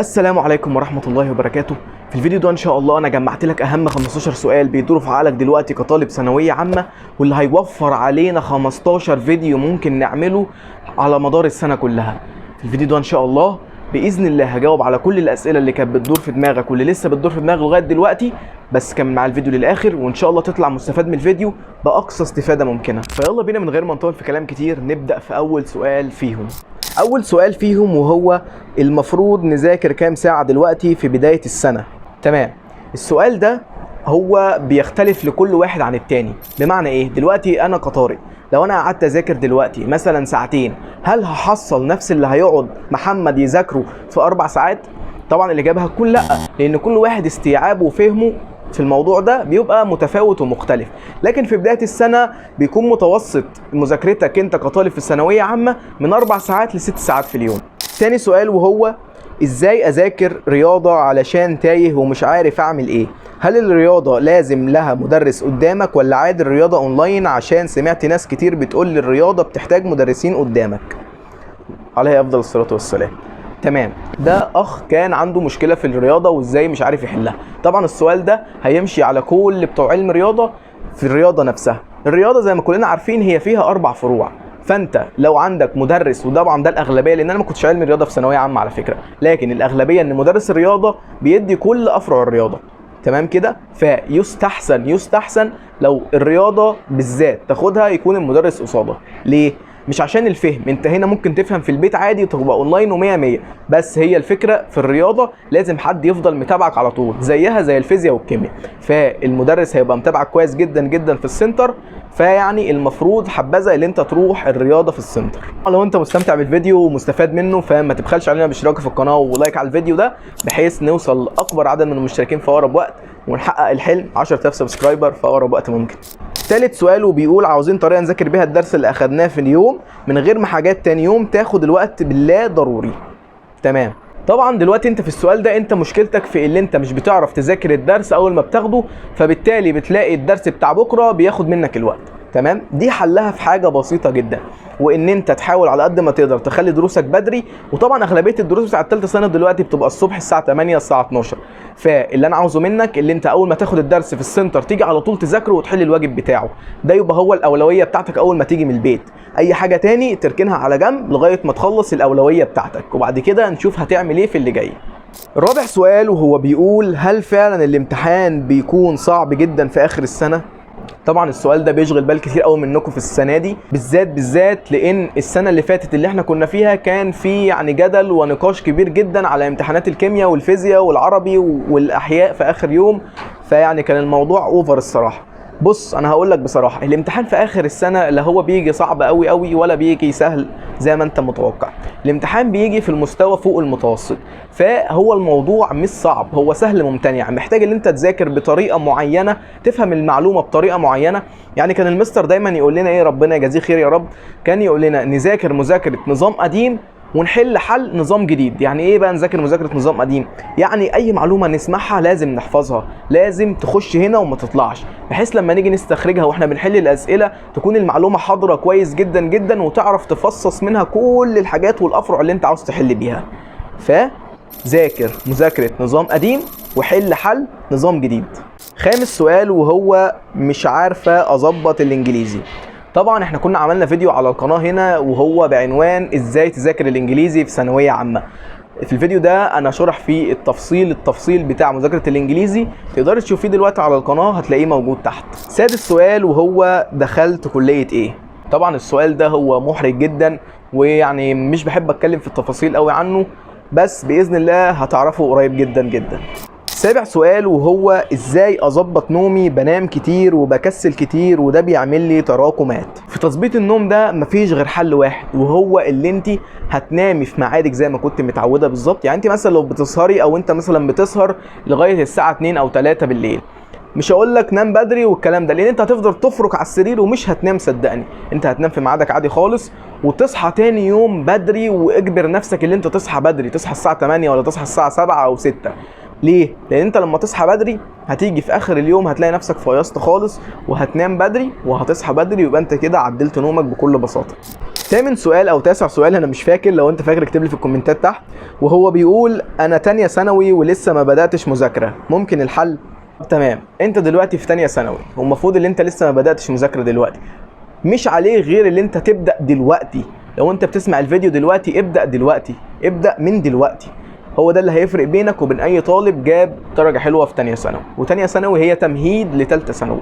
السلام عليكم ورحمة الله وبركاته. في الفيديو ده ان شاء الله انا جمعت لك اهم 15 سؤال بيدوروا في عقلك دلوقتي كطالب ثانوية عامة، واللي هيوفر علينا 15 فيديو ممكن نعمله على مدار السنة كلها. في الفيديو ده ان شاء الله باذن الله هجاوب على كل الاسئلة اللي كانت بتدور في دماغك واللي لسه بتدور في دماغك لغاية دلوقتي، بس كمل مع الفيديو للاخر وان شاء الله تطلع مستفاد من الفيديو باقصى استفادة ممكنة. فيلا بينا من غير ما نطول في كلام كتير نبدأ في اول سؤال فيهم. اول سؤال فيهم وهو المفروض نذاكر كام ساعة دلوقتي في بداية السنة؟ تمام. السؤال ده هو بيختلف لكل واحد عن التاني. بمعنى ايه؟ دلوقتي انا كطارق لو انا قعدت اذاكر دلوقتي مثلا ساعتين، هل هحصل نفس اللي هيقعد محمد يذاكره في 4 ساعات؟ طبعا الاجابة هتكون لا، لان كل واحد استيعابه وفهمه في الموضوع ده بيبقى متفاوت ومختلف. لكن في بداية السنة بيكون متوسط مذاكرتك انت كطالب في الثانوية عامة من 4 ساعات ل6 ساعات في اليوم. تاني سؤال وهو ازاي اذاكر رياضة علشان تايه ومش عارف اعمل ايه؟ هل الرياضة لازم لها مدرس قدامك ولا عادي الرياضة اونلاين؟ عشان سمعت ناس كتير بتقول الرياضة بتحتاج مدرسين قدامك عليه افضل الصلاة والسلام. تمام. ده اخ كان عنده مشكله في الرياضه وازاي مش عارف يحلها. طبعا السؤال ده هيمشي على كل بتوع علم رياضه. في الرياضه نفسها، الرياضه زي ما كلنا عارفين هي فيها 4 فروع، فانت لو عندك مدرس، وطبعا ده الاغلبيه لان انا ما كنتش علم رياضه في ثانويه عامه على فكره، لكن الاغلبيه ان مدرس الرياضه بيدي كل افرع الرياضه. تمام كده. فيستحسن لو الرياضه بالذات تاخدها يكون المدرس قصادها. ليه؟ مش عشان الفهم، انت هنا ممكن تفهم في البيت عادي وتبقى اونلاين و100 بس هي الفكره في الرياضه لازم حد يفضل متابعك على طول، زيها زي الفيزياء والكيمياء. فالمدرس هيبقى متابعك كويس جدا جدا في السنتر، فيعني المفروض حبذا اللي انت تروح الرياضه في السنتر. لو انت مستمتع بالفيديو ومستفاد منه فما تبخلش علينا باشتراك في القناه ولايك على الفيديو ده، بحيث نوصل لاكبر عدد من المشتركين في اقرب وقت ونحقق الحلم 10000 سبسكرايبر في اقرب وقت ممكن. ثالث سؤال وبيقول عاوزين طريقه نذاكر بيها الدرس اللي اخدناه في اليوم من غير ما حاجات تاني يوم تاخد الوقت بالله ضروري. تمام. طبعا دلوقتي انت في السؤال ده انت مشكلتك في اللي انت مش بتعرف تذاكر الدرس اول ما بتاخده، فبالتالي بتلاقي الدرس بتاع بكره بياخد منك الوقت. تمام. دي حلها في حاجه بسيطه جدا، وان انت تحاول على قد ما تقدر تخلي دروسك بدري. وطبعا اغلبيه الدروس بتاعه ثالثه ثانوي دلوقتي بتبقى الصبح الساعه 8 الساعه 12. فاللي انا عاوزه منك اللي انت اول ما تاخد الدرس في السنتر تيجي على طول تذاكره وتحل الواجب بتاعه، ده يبقى هو الاولويه بتاعتك اول ما تيجي من البيت. اي حاجه تاني تركنها على جنب لغايه ما تخلص الاولويه بتاعتك، وبعد كده نشوف هتعمل ايه في اللي جاي. الرابع سؤال وهو بيقول هل فعلا الامتحان بيكون صعب جدا في اخر السنه؟ طبعا السؤال ده بيشغل بال كتير قوي منكم في السنه دي بالذات لان السنه اللي فاتت اللي احنا كنا فيها كان في يعني جدل ونقاش كبير جدا على امتحانات الكيمياء والفيزياء والعربي والاحياء في اخر يوم، فيعني كان الموضوع اوفر الصراحه. بص انا هقول لك بصراحه، الامتحان في اخر السنه لا هو بيجي صعب قوي ولا بيجي سهل زي ما انت متوقع. الامتحان بيجي في المستوى فوق المتوسط، فهو الموضوع مش صعب، هو سهل ممتنع. محتاج ان انت تذاكر بطريقه معينه، تفهم المعلومه بطريقه معينه. يعني كان المستر دايما يقول لنا ايه، ربنا يجازيه خير يا رب، كان يقول لنا نذاكر مذاكره نظام قديم ونحل حل نظام جديد. يعني ايه بقى نذاكر مذاكره نظام قديم؟ يعني اي معلومه نسمعها لازم نحفظها، لازم تخش هنا وما تطلعش، بحيث لما نيجي نستخرجها واحنا بنحل الاسئله تكون المعلومه حاضره كويس جدا جدا وتعرف تفصص منها كل الحاجات والافرع اللي انت عاوز تحل بيها. فذاكر مذاكره نظام قديم وحل حل نظام جديد. خامس سؤال وهو مش عارفه اظبط الانجليزي. طبعا احنا كنا عملنا فيديو على القناه هنا وهو بعنوان ازاي تذاكر الانجليزي في ثانويه عامه. في الفيديو ده انا شرح فيه التفصيل بتاع مذاكره الانجليزي، تقدر تشوف فيه دلوقتي على القناه هتلاقيه موجود تحت. سادس سؤال وهو دخلت كليه ايه؟ طبعا السؤال ده هو محرج جدا ويعني مش بحب اتكلم في التفاصيل قوي عنه، بس باذن الله هتعرفه قريب جدا جدا. سابع سؤال وهو ازاي اظبط نومي، بنام كتير وبكسل كتير وده بيعمل لي تراكمات. في تظبيط النوم ده مفيش غير حل واحد وهو اللي انت هتنامي في ميعادك زي ما كنت متعوده بالظبط. يعني انت مثلا لو بتسهري او انت مثلا بتسهر لغايه الساعه 2 او 3 بالليل، مش هقول لك نام بدري والكلام ده، لان انت هتفضل تفرك على السرير ومش هتنام صدقني. انت هتنام في ميعادك عادي خالص وتصحى تاني يوم بدري، واجبر نفسك اللي انت تصحى بدري، تصحى الساعه 8 ولا تصحى الساعه 7 او 6. ليه؟ لان انت لما تصحى بدري هتيجي في اخر اليوم هتلاقي نفسك فيصت خالص وهتنام بدري وهتصحى بدري، ويبقى انت كده عدلت نومك بكل بساطه. تامن سؤال او تاسع سؤال انا مش فاكر، لو انت فاكر اكتب لي في الكومنتات تحت، وهو بيقول انا تانية ثانوي ولسه ما بداتش مذاكره، ممكن الحل؟ تمام، انت دلوقتي في تانية ثانوي والمفروض ان انت لسه ما بداتش مذاكره دلوقتي، مش عليه غير اللي انت تبدا دلوقتي. لو انت بتسمع الفيديو دلوقتي ابدا دلوقتي، ابدا من دلوقتي. هو ده اللي هيفرق بينك وبين اي طالب جاب درجه حلوه في تانية ثانوي، وتانية ثانوي هي تمهيد لتالتة ثانوي،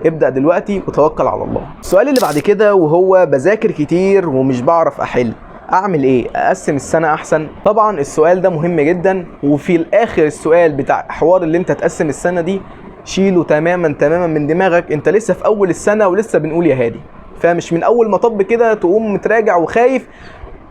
ابدأ دلوقتي وتوكل على الله. السؤال اللي بعد كده وهو بذاكر كتير ومش بعرف احل، اعمل ايه؟ اقسم السنة احسن؟ طبعا السؤال ده مهم جدا، وفي الاخر السؤال بتاع حوار اللي انت تقسم السنة دي شيله تماما من دماغك. انت لسه في اول السنة ولسه بنقول يا هادي، فمش من اول مطب كده تقوم متراجع وخايف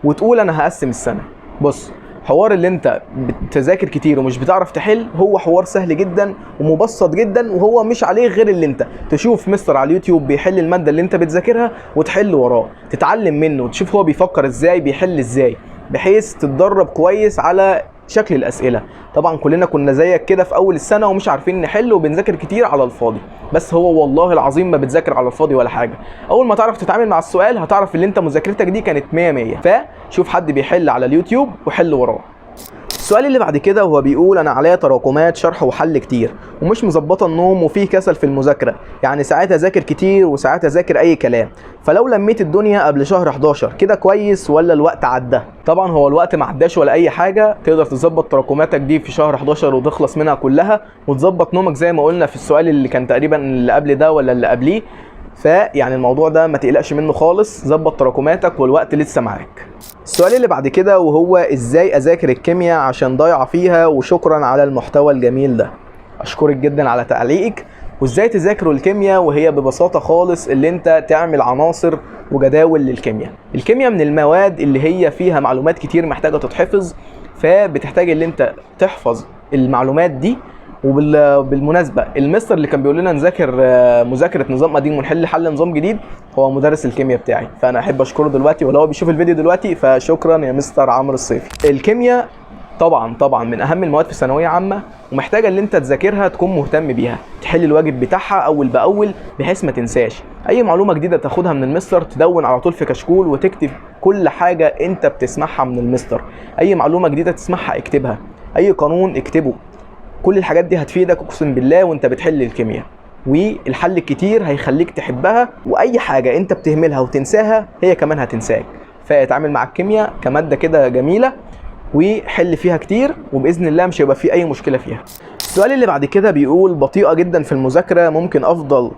وتقول انا هقسم السنة. بص، حوار اللي انت بتذاكر كتير ومش بتعرف تحل هو حوار سهل جدا ومبسط جدا، وهو مش عليه غير اللي انت تشوف مستر على اليوتيوب بيحل المادة اللي انت بتذاكرها وتحل وراه، تتعلم منه وتشوف هو بيفكر ازاي، بيحل ازاي، بحيث تتدرب كويس على شكل الاسئله. طبعا كلنا كنا زيك كده في اول السنه ومش عارفين نحل وبنذاكر كتير على الفاضي، بس هو والله العظيم ما بتذاكر على الفاضي ولا حاجه. اول ما تعرف تتعامل مع السؤال هتعرف ان انت مذاكرتك دي كانت 100 فشوف حد بيحل على اليوتيوب وحل وراه. السؤال اللي بعد كده هو بيقول انا عليا تراكمات شرح وحل كتير ومش مظبطه النوم وفيه كسل في المذاكره، يعني ساعات اذاكر كتير وساعات اذاكر اي كلام، فلو لميت الدنيا قبل شهر 11 كده كويس ولا الوقت عدى؟ طبعا هو الوقت ما عداش ولا اي حاجه، تقدر تظبط تراكماتك دي في شهر 11 وتخلص منها كلها، وتظبط نومك زي ما قلنا في السؤال اللي كان تقريبا اللي قبل ده ولا اللي قبليه. فيعني الموضوع ده ما تقلقش منه خالص، ظبط تراكماتك والوقت لسه معاك. السؤال اللي بعد كده وهو ازاي اذاكر الكيمياء عشان ضايعه فيها، وشكرا على المحتوى الجميل ده. اشكرك جدا على تعليقك. وازاي تذاكروا الكيمياء؟ وهي ببساطه خالص اللي انت تعمل عناصر وجداول للكيمياء. الكيمياء من المواد اللي هي فيها معلومات كتير محتاجه تتحفظ، فبتحتاج اللي انت تحفظ المعلومات دي. وبالمناسبه المستر اللي كان بيقول لنا نذاكر مذاكره نظام قديم ونحل حل نظام جديد هو مدرس الكيمياء بتاعي، فانا احب اشكره دلوقتي ولو هو بيشوف الفيديو دلوقتي فشكرا يا مستر عمرو الصيفي. الكيمياء طبعا من اهم المواد في ثانويه عامه، ومحتاجه ان انت تذاكرها تكون مهتم بيها، تحل الواجب بتاعها اول باول بحيث ما تنساش اي معلومه جديده تاخدها من المستر، تدون على طول في كشكول وتكتب كل حاجه انت بتسمعها من المستر. اي معلومه جديده تسمعها اكتبها، اي قانون اكتبه، كل الحاجات دي هتفيدك اقسم بالله وانت بتحل الكيمياء، والحل الكتير هيخليك تحبها، واي حاجه انت بتهملها وتنساها هي كمان هتنساك. فاتعامل مع الكيمياء كماده كده جميله وحل فيها كتير، وباذن الله مش هيبقى في اي مشكله فيها. السؤال اللي بعد كده بيقول بطيئه جدا في المذاكره، ممكن افضل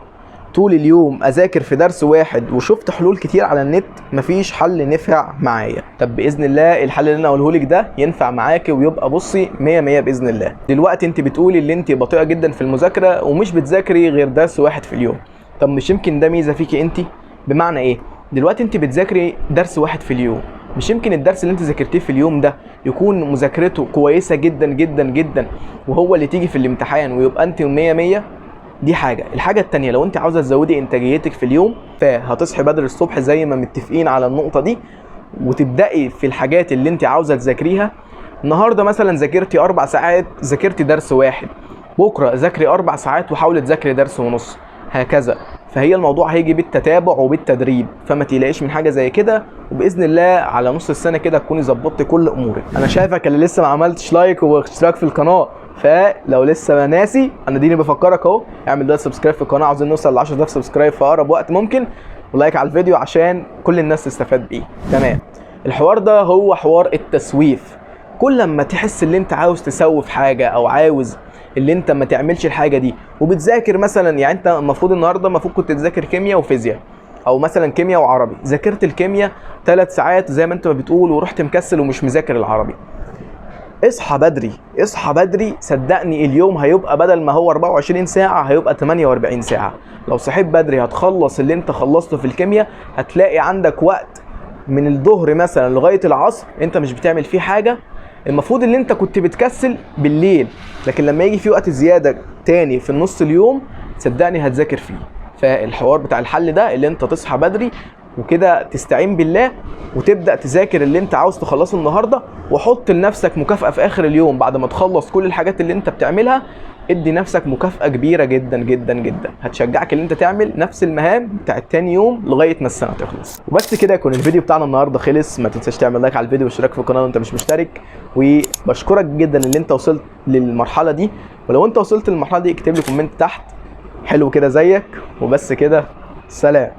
طول اليوم اذاكر في درس واحد وشفت حلول كتير على النت مفيش حل نفع معايا. طب باذن الله الحل اللي انا اقوله لك ده ينفع معاكي ويبقى بصي 100 باذن الله. دلوقتي انت بتقولي اللي انت بطيئه جدا في المذاكره ومش بتذاكري غير درس واحد في اليوم، طب مش يمكن ده ميزه فيكي انت؟ بمعنى ايه؟ دلوقتي انت بتذاكري درس واحد في اليوم، مش يمكن الدرس اللي انت ذاكرتيه في اليوم ده يكون مذاكرته كويسه جدا جدا جدا وهو اللي تيجي في الامتحان ويبقى انت 100؟ دي حاجه. الحاجه التانيه لو انت عاوزه تزودي انتاجيتك في اليوم فهتصحي بدري الصبح زي ما متفقين على النقطه دي، وتبداي في الحاجات اللي انت عاوزه تذاكريها. النهارده مثلا ذاكرتي 4 ساعات ذاكرتي درس واحد، بكره ذاكري 4 ساعات وحاولي تذاكري درس ونص، هكذا. فهي الموضوع هيجي بالتتابع وبالتدريب، فما تقلقيش من حاجه زي كده، وباذن الله على نص السنه كده تكوني ظبطتي كل امورك. انا شايفك اللي لسه ما عملتش لايك واشتراك في القناه، فلو لسه ما ناسي انا ديني بفكرك اهو، اعمل دلوقتي سبسكرايب في القناه، عاوزين نوصل ل 10000 سبسكرايب في اقرب وقت ممكن، ولايك على الفيديو عشان كل الناس تستفاد بيه. تمام. الحوار ده هو حوار التسويف. كل لما تحس ان انت عاوز تسوف حاجه او عاوز اللي انت ما تعملش الحاجه دي وبتذاكر مثلا، يعني انت المفروض النهارده المفروض كنت تذاكر كيمياء وفيزياء او مثلا كيمياء وعربي، ذاكرت الكيمياء 3 ساعات زي ما انت ما بتقول ورحت مكسل ومش مذاكر العربي. اصحى بدري، اصحى بدري، صدقني اليوم هيبقى بدل ما هو 24 ساعه هيبقى 48 ساعه. لو صحيت بدري هتخلص اللي انت خلصته في الكيمياء، هتلاقي عندك وقت من الظهر مثلا لغايه العصر انت مش بتعمل فيه حاجه. المفروض ان انت كنت بتكسل بالليل، لكن لما يجي في وقت زياده تاني في النص اليوم صدقني هتذاكر فيه. فالحوار بتاع الحل ده اللي انت تصحى بدري وكده تستعين بالله وتبدا تذاكر اللي انت عاوز تخلصه النهارده، وحط لنفسك مكافاه في اخر اليوم بعد ما تخلص كل الحاجات اللي انت بتعملها، ادي نفسك مكافأة كبيرة جدا جدا جدا، هتشجعك ان انت تعمل نفس المهام بتاعت تاني يوم لغاية ما السنة تخلص. وبس كده يكون الفيديو بتاعنا النهارده خلص. ما تنساش تعمل لايك على الفيديو واشتراك في القناة لو انت مش مشترك، وبشكرك جدا ان انت وصلت للمرحلة دي. ولو انت وصلت للمرحلة دي اكتب لي كومنت تحت حلو كده زيك. وبس كده، سلام.